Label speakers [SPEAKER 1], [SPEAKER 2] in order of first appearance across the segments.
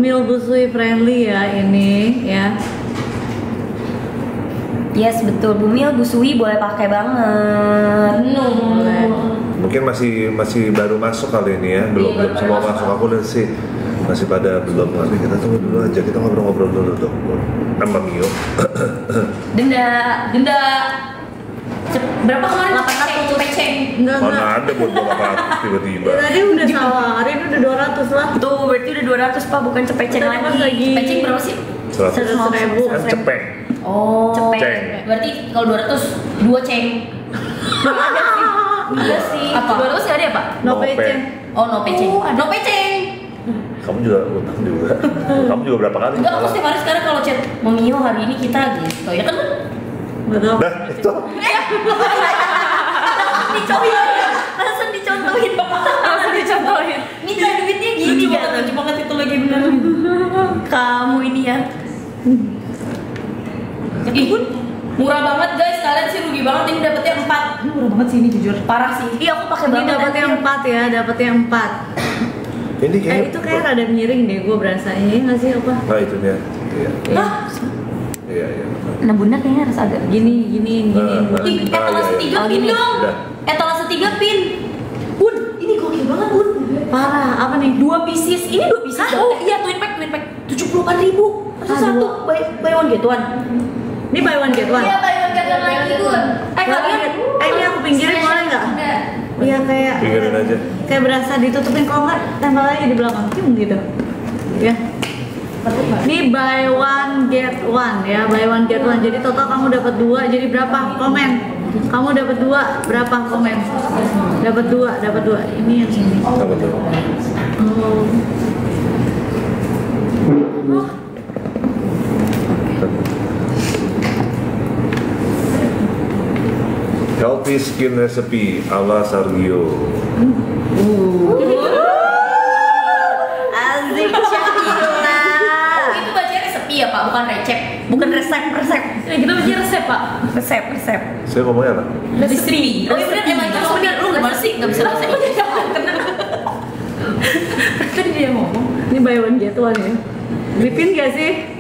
[SPEAKER 1] Bumil Busui friendly ya ini ya.
[SPEAKER 2] Yes betul, Bumil Busui boleh pakai banget.
[SPEAKER 1] Boleh.
[SPEAKER 3] Mungkin masih baru masuk kali ini ya, belum semua masuk. Aku dan sih masih pada belum. Nanti kita tunggu dulu aja, kita ngobrol-ngobrol dulu dong sama Mio.
[SPEAKER 2] Denda berapa kemarin? 800 peceng.
[SPEAKER 3] Mana ada buat 800 tiba-tiba.
[SPEAKER 1] Tadi udah tawarin udah 200 lah.
[SPEAKER 2] Tuh berarti udah 200 Pak, bukan cepeceng
[SPEAKER 1] Tadi pas
[SPEAKER 2] lagi.
[SPEAKER 1] lagi.
[SPEAKER 2] Peceng berapa sih?
[SPEAKER 1] 100.000.
[SPEAKER 3] Kan cepeng.
[SPEAKER 2] Oh,
[SPEAKER 3] Ceng.
[SPEAKER 2] berarti kalau 200 2 ceng. Iya sih. Apa? 200 nggak ada ya Pak?
[SPEAKER 1] No
[SPEAKER 3] No
[SPEAKER 1] peceng.
[SPEAKER 2] Oh no peceng. No peceng.
[SPEAKER 3] Kamu juga utang juga. Kamu juga berapa kali?
[SPEAKER 2] Enggak, aku setiap hari sekarang kalau chat Mio hari ini kita gitu ya kan?
[SPEAKER 1] Betul.
[SPEAKER 3] Nah, itu
[SPEAKER 2] Dicontohin, langsung dicontohin. Minta duitnya gini kan? Lucu banget itu lagi bener. Kamu ini ya. Ih, murah banget guys, kalian sih rugi banget ini dapetnya 4.
[SPEAKER 1] Ini murah banget sih ini jujur.
[SPEAKER 2] Parah sih. Iya aku pakai
[SPEAKER 1] Ini
[SPEAKER 2] banget.
[SPEAKER 1] dapatnya 4 ya, dapatnya 4.
[SPEAKER 3] ini kayak
[SPEAKER 1] Itu kayak rada miring deh gue berasa. Ini nggak sih apa?
[SPEAKER 3] Nah, itu dia. Iya.
[SPEAKER 2] Hah?
[SPEAKER 3] Iya.
[SPEAKER 2] Nah bunda kayaknya harus agak
[SPEAKER 1] Gini.
[SPEAKER 2] Ih, etalase 3
[SPEAKER 3] iya.
[SPEAKER 2] pin
[SPEAKER 1] gini.
[SPEAKER 2] dong.
[SPEAKER 3] Udah.
[SPEAKER 2] Etalase 3 pin. Bun, ini gokil banget bun.
[SPEAKER 1] Parah, apa nih?
[SPEAKER 2] 2 pieces. Ini 2 pieces. Oh iya, twin pack 78.000. Satu buy one get one.
[SPEAKER 1] Ini buy one get one.
[SPEAKER 2] Iya, buy one get one lagi bun. Kalian
[SPEAKER 1] Ini aku pinggirin boleh nggak? Iya kayak
[SPEAKER 3] Pinggirin aja.
[SPEAKER 1] Kayak berasa ditutupin, kalau nggak tempel aja di belakang gitu. Ya. Ini buy one get one ya, buy one get one. Jadi total kamu dapat 2, jadi berapa? Komen. Kamu dapat 2, berapa? Komen. Dapat 2. Ini yang sini.
[SPEAKER 3] Apa tuh?
[SPEAKER 1] Oh.
[SPEAKER 3] Healthy skin recipe ala Sargio.
[SPEAKER 1] Asik Syakila.
[SPEAKER 2] itu bacanya resepi ya Pak, bukan resep. Bukan resep.
[SPEAKER 1] Ya, kita baca resep, Pak.
[SPEAKER 2] Resep.
[SPEAKER 3] Saya ngomongnya apa?
[SPEAKER 2] Resepi. Oh iya bener, emang itu bener. Lu gimana sih? Gak bisa bahasa Indonesia. Kan dia ngomong.
[SPEAKER 1] Ini buy one get one ya. Lipin gak sih?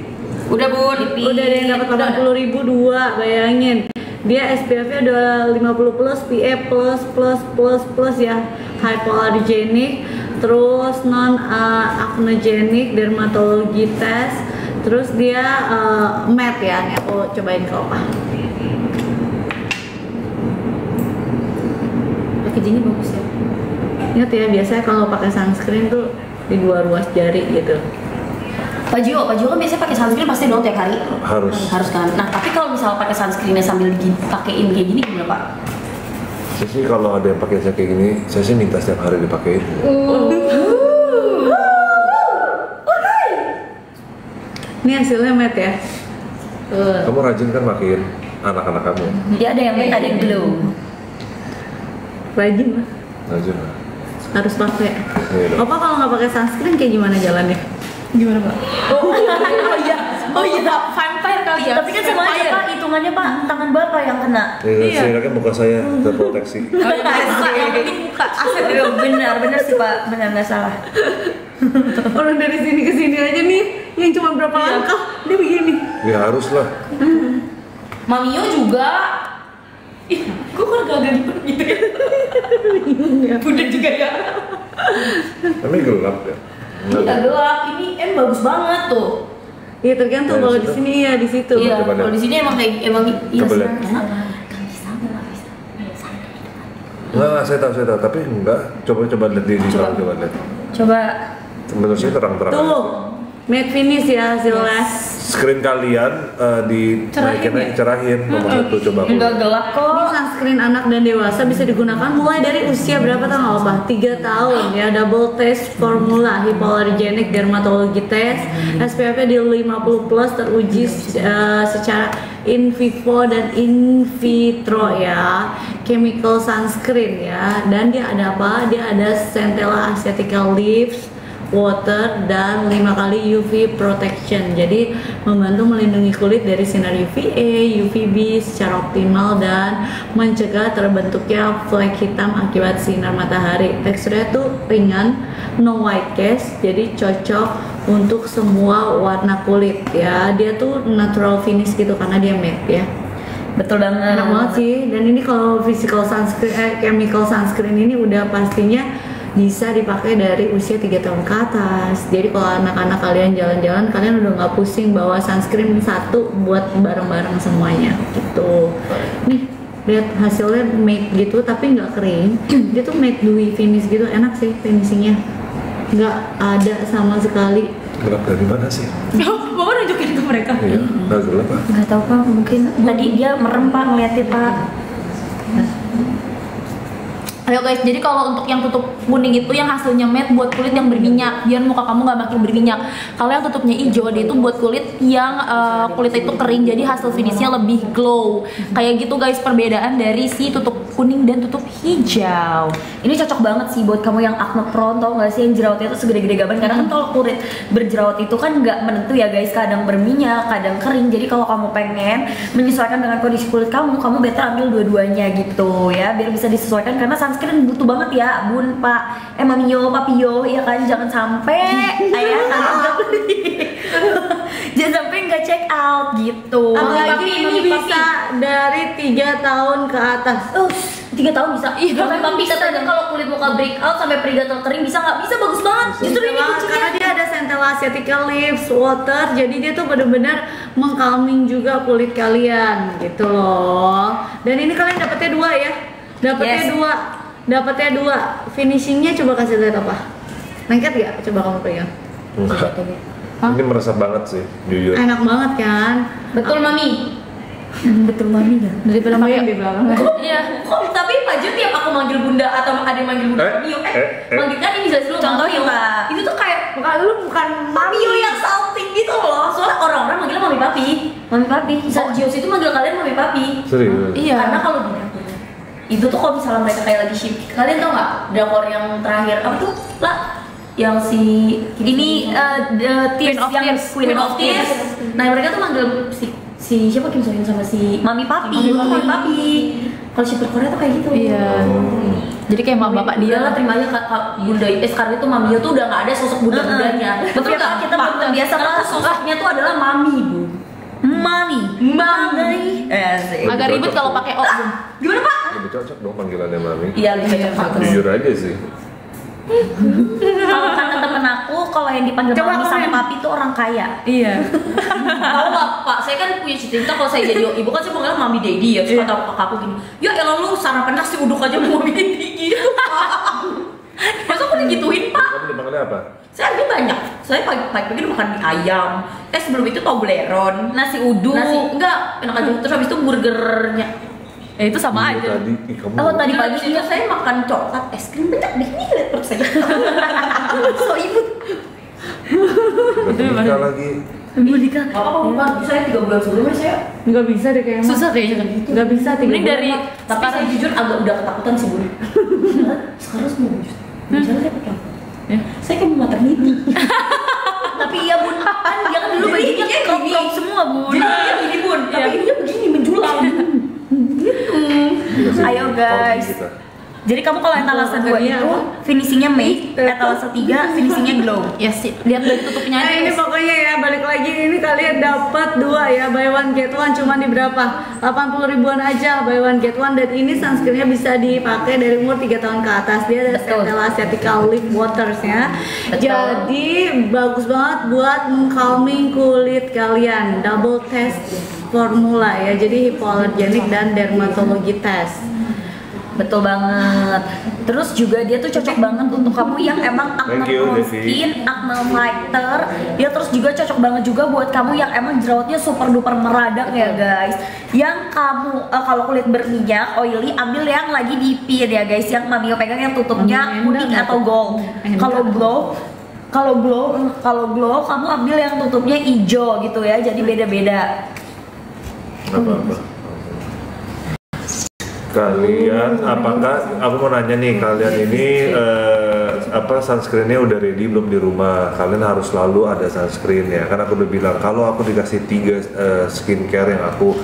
[SPEAKER 2] Udah bun.
[SPEAKER 1] Udah ada yang dapat 80.000 2, bayangin. Dia SPF-nya udah 50 plus, PA plus ya, hypoallergenic, terus non acnogenic, dermatologi test, terus dia matte ya. Nih aku cobain ke Opa. Packagingnya bagus ya. Ingat ya, biasanya kalau pakai sunscreen tuh di 2 ruas jari gitu.
[SPEAKER 2] Pak Jio kan biasanya pakai sunscreen pasti dong tiap hari.
[SPEAKER 3] Harus
[SPEAKER 2] Kan. Nah tapi kalau misalnya pakai sunscreennya sambil dipakein kayak gini gimana Pak?
[SPEAKER 3] Saya sih kalau ada yang pakai kayak gini, saya sih minta setiap hari dipakein.
[SPEAKER 1] Ini hasilnya matte ya.
[SPEAKER 3] Kamu rajin kan makin anak-anak kamu?
[SPEAKER 2] Dia ada yang matte, ada yang glow.
[SPEAKER 1] Rajin lah,
[SPEAKER 3] Rajin lah.
[SPEAKER 1] harus pakai.
[SPEAKER 3] Iya dong.
[SPEAKER 1] Opa kalau nggak pakai sunscreen kayak gimana jalannya? Gimana Pak?
[SPEAKER 2] Oh iya, vampire kali ya. Tapi kan sama aja Pak, hitungannya Pak, tangan Bapak yang kena.
[SPEAKER 3] Iya. Saya kan muka saya terproteksi.
[SPEAKER 2] Yang penting muka. Benar sih Pak, benar nggak salah.
[SPEAKER 1] Orang dari sini ke sini aja nih, yang cuma berapa langkah dia begini.
[SPEAKER 3] Ya harus lah.
[SPEAKER 2] Mamio juga. Ih, kok agak gitu ya? Bunda juga ya.
[SPEAKER 3] Tapi gelap ya.
[SPEAKER 2] Iya gelap, ini bagus banget tuh.
[SPEAKER 1] Iya tergantung,
[SPEAKER 3] Dari
[SPEAKER 1] kalau di
[SPEAKER 3] situ?
[SPEAKER 1] sini ya di situ.
[SPEAKER 2] Iya,
[SPEAKER 3] coba
[SPEAKER 2] kalau
[SPEAKER 3] lihat.
[SPEAKER 2] di sini emang iya
[SPEAKER 3] Coba
[SPEAKER 2] sih.
[SPEAKER 3] lihat.
[SPEAKER 2] Nggak bisa.
[SPEAKER 3] Enggak, saya tahu. Tapi enggak. Coba lihat di coba lihat.
[SPEAKER 2] Coba.
[SPEAKER 3] Menurut saya terang-terang.
[SPEAKER 1] Tuh, matte finish ya hasilnya.
[SPEAKER 3] Screen kalian cerahin nomor 1 coba.
[SPEAKER 2] Enggak gelap
[SPEAKER 1] Ini
[SPEAKER 2] kok.
[SPEAKER 1] sunscreen anak dan dewasa bisa digunakan mulai dari usia berapa tahun apa? 3 tahun ya. Double test formula, hypoallergenic, dermatologi test, SPF-nya di 50 plus, teruji secara in vivo dan in vitro ya. Chemical sunscreen ya. Dan dia ada apa? Dia ada Centella asiatica leaves, water, dan 5 kali UV protection. Jadi membantu melindungi kulit dari sinar UVA, UVB secara optimal dan mencegah terbentuknya flek hitam akibat sinar matahari. Teksturnya tuh ringan, no white cast, jadi cocok untuk semua warna kulit ya. Dia tuh natural finish gitu karena dia matte ya.
[SPEAKER 2] Betul banget.
[SPEAKER 1] Enak banget sih. Dan ini kalau physical sunscreen, chemical sunscreen ini udah pastinya bisa dipakai dari usia 3 tahun ke atas. Jadi kalau anak-anak kalian jalan-jalan, kalian udah nggak pusing bawa sunscreen satu buat bareng-bareng semuanya gitu. Nih lihat hasilnya matte gitu tapi nggak kering. Dia tuh matte dewy finish gitu, enak sih finishingnya. Nggak ada sama sekali.
[SPEAKER 3] Gelap dari mana sih?
[SPEAKER 2] Bapak nunjukin ke mereka.
[SPEAKER 3] Iya, nggak gelap Pak.
[SPEAKER 2] Nggak tahu Pak, mungkin tadi dia merem Pak ngeliatin Pak. Ayo guys, jadi kalau untuk yang tutup kuning itu yang hasilnya matte buat kulit yang berminyak, biar muka kamu nggak makin berminyak. Kalau yang tutupnya hijau, dia itu buat kulit yang kulitnya itu kering, jadi hasil finishnya lebih glow. Kayak gitu guys perbedaan dari si tutup kuning dan tutup hijau. Ini cocok banget sih buat kamu yang acne prone, tau nggak sih yang jerawatnya itu segede-gede gaban. Karena kan kalau kulit berjerawat itu kan nggak menentu ya guys, kadang berminyak, kadang kering. Jadi kalau kamu pengen menyesuaikan dengan kondisi kulit kamu better ambil dua-duanya gitu ya, biar bisa disesuaikan karena sunscreen butuh banget ya bun, pak, mamiyo, papiyo, ya kan, jangan sampai ayah jangan sampai nggak check out gitu.
[SPEAKER 1] Apalagi ini bisa dari 3 tahun ke atas.
[SPEAKER 2] 3 tahun bisa. Iya, tapi katanya kalau kulit muka breakout sampai perigatal kering bisa nggak? Bisa, bagus banget. Justru ini kuncinya.
[SPEAKER 1] Karena dia ada centella asiatica leaves water, jadi dia tuh benar-benar mengcalming juga kulit kalian gitu loh. Dan ini kalian dapetnya 2 ya, dapetnya 2. Finishingnya coba kasih lihat apa? Lengket gak? Coba kamu pegang.
[SPEAKER 3] Enggak. Ini meresap banget sih, jujur.
[SPEAKER 1] Enak banget kan?
[SPEAKER 2] Betul mami. Betul mami kan?
[SPEAKER 1] Daripada main di belakang.
[SPEAKER 2] Iya. Kok tapi Pak Jun tiap aku manggil bunda atau ada yang manggil bunda Mio, manggil kan ini jelas dulu. Contohnya Pak. Itu tuh kayak bukan Mio yang salting gitu loh. Soalnya orang-orang manggilnya mami papi. Mami papi. Sergios itu manggil kalian mami papi.
[SPEAKER 3] Serius?
[SPEAKER 2] Iya. Karena kalau di drakor itu tuh kalau misalnya mereka kayak lagi ship, kalian tau nggak drakor yang terakhir apa tuh lah? Yang si ini the Queen of Tears. Nah mereka tuh manggil si siapa Kim So Hyun sama si Mami Papi. Mami Papi. Kalau shipper Korea tuh kayak gitu.
[SPEAKER 1] Iya.
[SPEAKER 2] Jadi kayak mama bapak dia lah terima aja bunda. Sekarang itu Mami tuh udah nggak ada sosok bunda-bundanya. Betul nggak? Kita belum terbiasa karena sosoknya tuh adalah Mami bu. Mami. Agak ribet kalau pakai O bu. Gimana Pak?
[SPEAKER 3] Lebih cocok dong panggilannya Mami.
[SPEAKER 2] Iya lebih cocok.
[SPEAKER 3] Jujur aja sih.
[SPEAKER 2] Kalau kata temen aku, kalau yang dipanggil mami sama papi itu orang kaya.
[SPEAKER 1] Iya.
[SPEAKER 2] Tahu nggak Pak? Saya kan punya cita-cita kalau saya jadi ibu kan saya panggil mami daddy ya. Terus kata kakak aku gini, ya elah lu sarapan nasi uduk aja mau mami daddy gitu. Masa aku digituin Pak?
[SPEAKER 3] Kamu dipanggilnya apa?
[SPEAKER 2] Saya ada banyak. Saya pagi-pagi makan mie ayam. Sebelum itu Toblerone, nasi uduk. Enggak enak aja. Terus habis itu burgernya. Itu sama aja. Tadi pagi itu saya makan coklat es krim banyak deh. Ini lihat perut saya. So ibu.
[SPEAKER 3] Itu nikah lagi.
[SPEAKER 2] Ibu nikah. Apa saya 3 bulan sebelumnya saya
[SPEAKER 1] Nggak bisa deh kayaknya.
[SPEAKER 2] susah kayaknya.
[SPEAKER 1] Nggak bisa 3 bulan.
[SPEAKER 2] dari tapi saya jujur agak udah ketakutan sih bun. Sekarang semua wujud. Bicara saya pakai apa? Saya kayak mau maternity. Tapi iya bun, kan dia kan dulu bajunya crop semua bun. Jadi dia gini bun, tapi dia begini menjulang. Ayo guys. Jadi kamu kalau etalase 2 itu finishingnya matte, etalase 3 finishingnya glow. Yes, lihat dari tutupnya aja.
[SPEAKER 1] Ini pokoknya ya balik lagi ini kalian dapat 2 ya, buy one get one cuma di berapa? 80 ribuan aja buy one get one, dan ini sunscreennya bisa dipakai dari umur 3 tahun ke atas. Dia ada Centella Asiatica Leaf Waters ya. Jadi bagus banget buat mengcalming kulit kalian. Double test formula ya. Jadi hypoallergenic dan dermatologi test.
[SPEAKER 2] Betul banget. Terus juga dia tuh cocok banget untuk kamu yang emang acne prone skin, acne fighter. Dia terus juga cocok banget juga buat kamu yang emang jerawatnya super duper meradak ya guys. Yang kamu kalau kulit berminyak, oily, ambil yang lagi dipin ya guys. Yang Mami pegang yang tutupnya kuning atau gold. Kalau glow kamu ambil yang tutupnya hijau gitu ya. Jadi beda-beda.
[SPEAKER 3] Apa-apa. Kalian apakah aku mau nanya nih, kalian ini sunscreennya udah ready belum di rumah? Kalian harus selalu ada sunscreen ya. Kan aku udah bilang kalau aku dikasih 3 skincare yang aku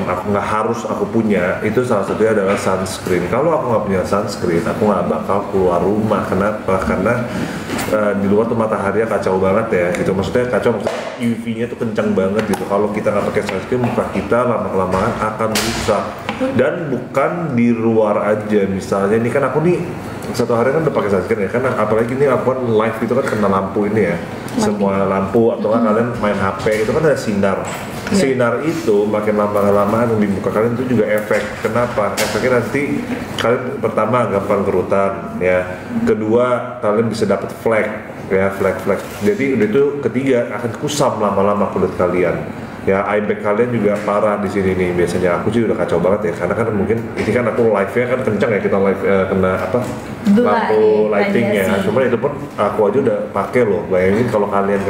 [SPEAKER 3] nggak harus aku punya, itu salah satunya adalah sunscreen. Kalau aku nggak punya sunscreen, aku nggak bakal keluar rumah. Kenapa? Karena di luar tuh mataharinya kacau banget ya gitu. Maksudnya kacau, maksudnya UV-nya tuh kencang banget gitu. Kalau kita nggak pakai sunscreen, muka kita lama-kelamaan akan rusak. Dan bukan di luar aja. Misalnya ini kan aku nih satu hari kan udah pakai sunscreen ya, kan apalagi ini aku kan live itu kan kena lampu ini ya, semua lampu atau kan kalian main HP itu kan ada sinar. Sinar itu makin lama-lamaan di muka kalian itu juga efek. Kenapa? Efeknya nanti kalian pertama gampang kerutan ya, kedua kalian bisa dapat flek ya, flek. Jadi udah itu ketiga akan kusam lama-lama kulit kalian. Ya, eye bag kalian juga parah di sini nih. Biasanya aku sih udah kacau banget ya, karena kan mungkin ini kan aku live-nya kan kencang ya, kita live kena lampu lightingnya. Cuman itu pun aku aja udah pakai loh. Bayangin kalau kalian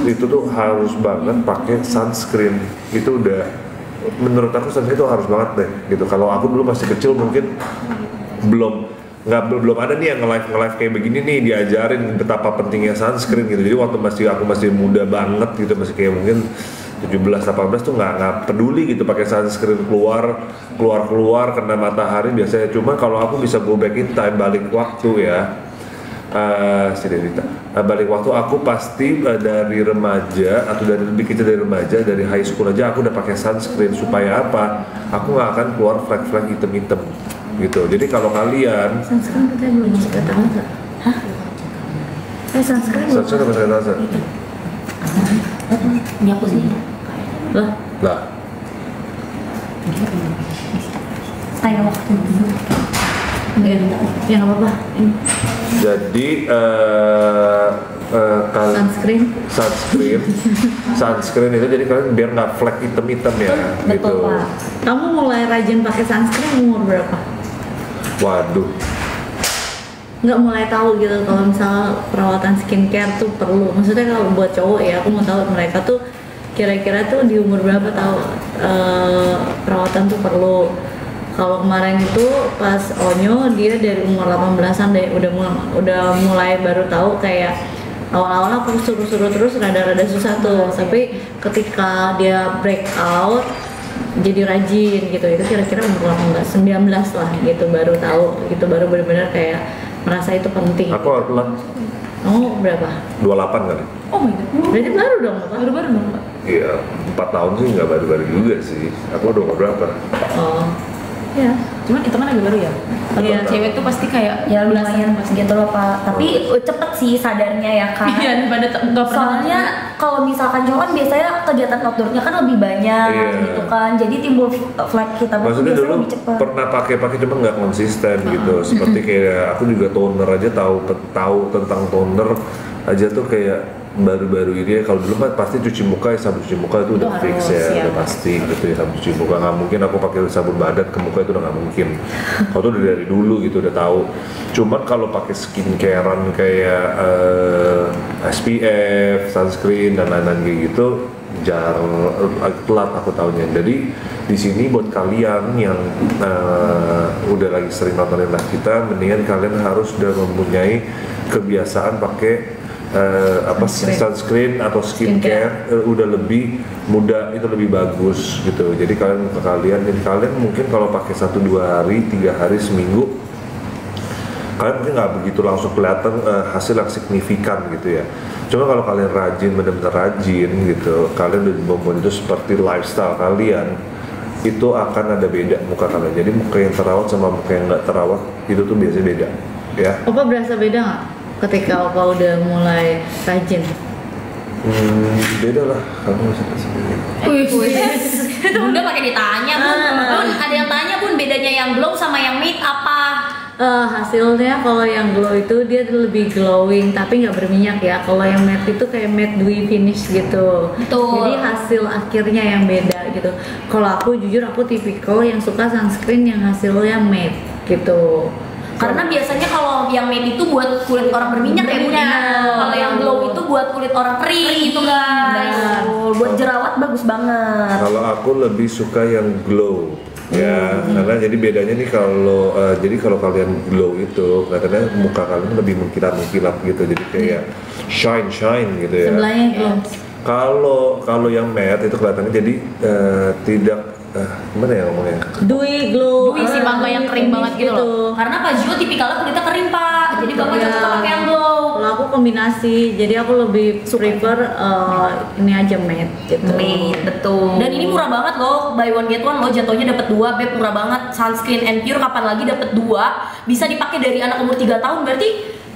[SPEAKER 3] itu tuh harus banget pakai sunscreen. Itu udah, menurut aku sunscreen itu harus banget deh gitu. Kalau aku dulu masih kecil mungkin belum ada nih yang nge-live kayak begini nih, diajarin betapa pentingnya sunscreen gitu. Jadi waktu aku masih muda banget gitu, masih kayak mungkin 17-18 tuh nggak peduli gitu pakai sunscreen, keluar kena matahari biasanya. Cuma kalau aku bisa go back in time, balik waktu ya, balik waktu aku pasti dari remaja atau dari lebih kecil dari remaja, dari high school aja aku udah pakai sunscreen. Supaya apa? Aku nggak akan keluar flek-flek hitam-hitam gitu. Jadi kalau kalian
[SPEAKER 1] sunscreen kita belum masuk ke Talsa. Hah? Sunscreen belum masuk
[SPEAKER 3] ke Talsa.
[SPEAKER 2] Ini aku sih.
[SPEAKER 1] Lah.
[SPEAKER 2] Saya waktu dulu.
[SPEAKER 1] Ya nggak apa-apa.
[SPEAKER 3] Jadi sunscreen itu jadi kalian biar nggak flek hitam-hitam ya.
[SPEAKER 2] Betul,
[SPEAKER 3] gitu.
[SPEAKER 2] Pak.
[SPEAKER 1] Kamu mulai rajin pakai sunscreen umur berapa?
[SPEAKER 3] Waduh.
[SPEAKER 1] Nggak mulai tahu gitu kalau misalnya perawatan skincare tuh perlu. Maksudnya kalau buat cowok ya, aku mau tahu mereka tuh kira-kira tuh di umur berapa tahu perawatan tuh perlu. Kalau kemarin itu pas Onyo dia dari umur 18-an deh udah mulai baru tahu. Kayak awal-awal aku suruh terus rada-rada susah tuh, tapi ketika dia breakout jadi rajin gitu, itu kira-kira umur 19 lah gitu baru tahu gitu, baru benar-benar kayak merasa itu penting.
[SPEAKER 3] Aku lah.
[SPEAKER 1] Kamu berapa?
[SPEAKER 3] 28 kali.
[SPEAKER 2] Oh my god.
[SPEAKER 1] Berarti baru dong, Pak?
[SPEAKER 2] Baru-baru dong, Pak.
[SPEAKER 3] Iya, 4 tahun sih nggak baru-baru juga sih. Aku udah berapa?
[SPEAKER 1] Oh. Ya.
[SPEAKER 2] Cuman itu kan agak baru ya. Iya, cewek tuh pasti kayak
[SPEAKER 4] Ya lumayan gitu loh Pak, tapi cepet sih sadarnya ya Kak.
[SPEAKER 2] Iya, pada nggak pernah.
[SPEAKER 4] Soalnya kalau misalkan cowok kan biasanya kegiatan outdoornya kan lebih banyak gitu kan, jadi timbul flek kita
[SPEAKER 3] Maksudnya
[SPEAKER 4] biasanya
[SPEAKER 3] dulu
[SPEAKER 4] lebih cepet.
[SPEAKER 3] pernah pakai cuma nggak konsisten gitu. Seperti kayak aku juga toner aja tahu tentang toner aja tuh kayak baru-baru ini ya. Kalau dulu kan pasti cuci muka ya, sabun cuci muka itu udah fix ya, udah pasti gitu ya, sabun cuci muka. Nggak mungkin aku pakai sabun badan ke muka, itu udah nggak mungkin. Kalau tuh dari dulu gitu udah tahu. Cuman kalau pakai skincarean kayak SPF, sunscreen dan lain-lain kayak gitu jarang, telat aku tahunya. Jadi di sini buat kalian yang udah lagi sering nontonin live kita, mendingan kalian harus udah mempunyai kebiasaan pakai sunscreen atau skincare udah lebih muda, itu lebih bagus gitu. Jadi kalian mungkin kalau pakai 1-2 hari, 3 hari, seminggu, kalian mungkin nggak begitu langsung kelihatan hasil yang signifikan gitu ya. Cuma kalau kalian rajin, benar-benar rajin gitu, kalian udah membuat itu seperti lifestyle kalian, itu akan ada beda muka kalian. Jadi muka yang terawat sama muka yang nggak terawat itu tuh biasanya beda ya.
[SPEAKER 1] Opa berasa beda nggak ketika Opa udah mulai rajin?
[SPEAKER 3] Beda lah, kamu masih
[SPEAKER 2] Itu Bunda pakai ditanya, Bun. Ada yang tanya, Bun, bedanya yang glow sama yang matte apa?
[SPEAKER 1] Hasilnya kalau yang glow itu dia lebih glowing tapi nggak berminyak ya. Kalau yang matte itu kayak matte dewy finish gitu.
[SPEAKER 2] Betul.
[SPEAKER 1] Jadi hasil akhirnya yang beda gitu. Kalau aku jujur aku tipikal yang suka sunscreen yang hasilnya matte gitu.
[SPEAKER 2] Karena biasanya kalau yang matte itu buat kulit orang berminyak ya, Bun. Kalau yang glow itu buat kulit orang kering gitu, guys.
[SPEAKER 4] Buat jerawat bagus banget.
[SPEAKER 3] Kalau aku lebih suka yang glow Ya, karena jadi bedanya nih kalau kalian glow itu kelihatannya muka kalian lebih mengkilap-mengkilap gitu, jadi kayak shine gitu ya.
[SPEAKER 1] Sebelahnya glow.
[SPEAKER 3] Kalau yang matte itu kelihatannya jadi tidak gimana ya ngomongnya?
[SPEAKER 1] Dewy glow.
[SPEAKER 2] Dewy sih, Bang, yang kering banget gitu loh.
[SPEAKER 4] Karena Pak Gio tipikalnya kulitnya kering Pak, jadi Bapak cocok pakai yang glow.
[SPEAKER 1] Kalau aku kombinasi, jadi aku lebih prefer ini aja matte gitu.
[SPEAKER 4] Matte, betul. Dan ini murah banget loh, buy one get one loh, jatuhnya dapat 2, Beb, murah banget. Sunscreen and Pure kapan lagi dapat 2, bisa dipakai dari anak umur 3 tahun, berarti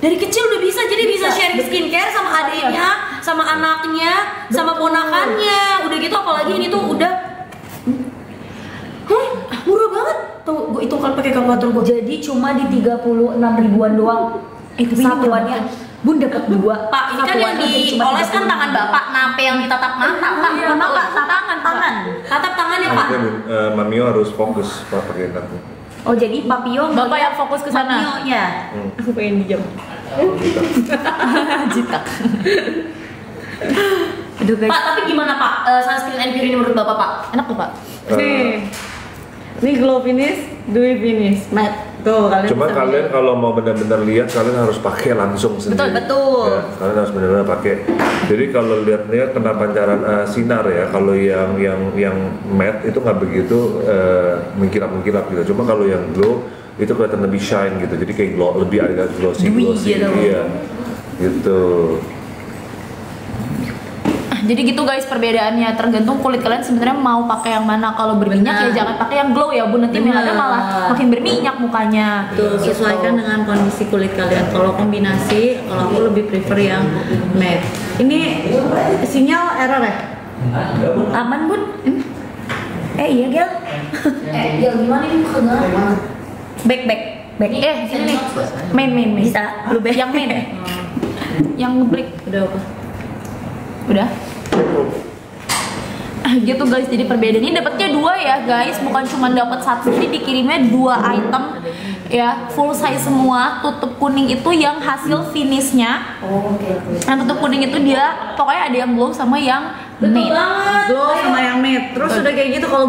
[SPEAKER 4] dari kecil udah bisa, jadi bisa sharing skincare sama adiknya, sama anaknya, sama ponakannya. Udah gitu apalagi ini tuh udah murah banget. Tuh, itu kalau pakai kalkulator gue. Jadi cuma di 36 ribuan doang. Itu satuannya. Bun dapat 2. Pak, ini kan yang dioles kan tangan Bapak, nape yang ditatap mata, Pak.
[SPEAKER 2] Iya, Bapak, tangan.
[SPEAKER 4] Tatap tangannya, Pak.
[SPEAKER 3] Mamio harus fokus pakai aku.
[SPEAKER 4] Oh, jadi Papio
[SPEAKER 2] Bapak yang fokus ke sana.
[SPEAKER 4] Papio, ya.
[SPEAKER 1] Aku pengen dijam.
[SPEAKER 2] Jitak.
[SPEAKER 1] Aduh guys.
[SPEAKER 4] Pak, tapi gimana Pak? Sunscreen and Pure ini menurut Bapak, Pak?
[SPEAKER 2] Enak tuh, Pak.
[SPEAKER 1] Nih. Ini glow finish, dewy finish, matte. Tuh, kalian
[SPEAKER 3] Cuma
[SPEAKER 1] bisa
[SPEAKER 3] kalian
[SPEAKER 1] lihat.
[SPEAKER 3] kalau mau benar-benar lihat kalian harus pakai langsung sendiri.
[SPEAKER 4] Betul.
[SPEAKER 3] Ya, kalian harus benar-benar pakai. Jadi kalau lihatnya kena pancaran sinar ya. Kalau yang matte itu nggak begitu mengkilap gitu. Cuma kalau yang glow itu kelihatan lebih shine gitu. Jadi kayak glow, lebih agak glossy.
[SPEAKER 4] Gitu.
[SPEAKER 3] Iya. Gitu.
[SPEAKER 2] Jadi gitu guys perbedaannya, tergantung kulit kalian sebenarnya mau pakai yang mana. Kalau berminyak ya jangan pakai yang glow ya Bun, nanti minatnya malah makin berminyak mukanya.
[SPEAKER 1] Tuh, sesuaikan dengan kondisi kulit kalian. Kalau kombinasi, kalau aku lebih prefer yang matte. Ini sinyal error ya?
[SPEAKER 4] Aman Bun? Iya Gel. Gel gimana ini muka Back.
[SPEAKER 2] Sini nih. Main.
[SPEAKER 4] Bisa lu back.
[SPEAKER 2] Yang main. Yang ngebreak.
[SPEAKER 1] Udah apa?
[SPEAKER 2] Udah. Gitu guys, jadi perbedaan ini dapatnya 2 ya guys, bukan cuma dapat 1, jadi dikirimnya 2 item ya, full size semua. Tutup kuning itu yang hasil finishnya. Yang tutup kuning itu dia pokoknya ada yang glow sama yang matte.
[SPEAKER 1] Glow sama yang matte. Terus udah kayak gitu kalau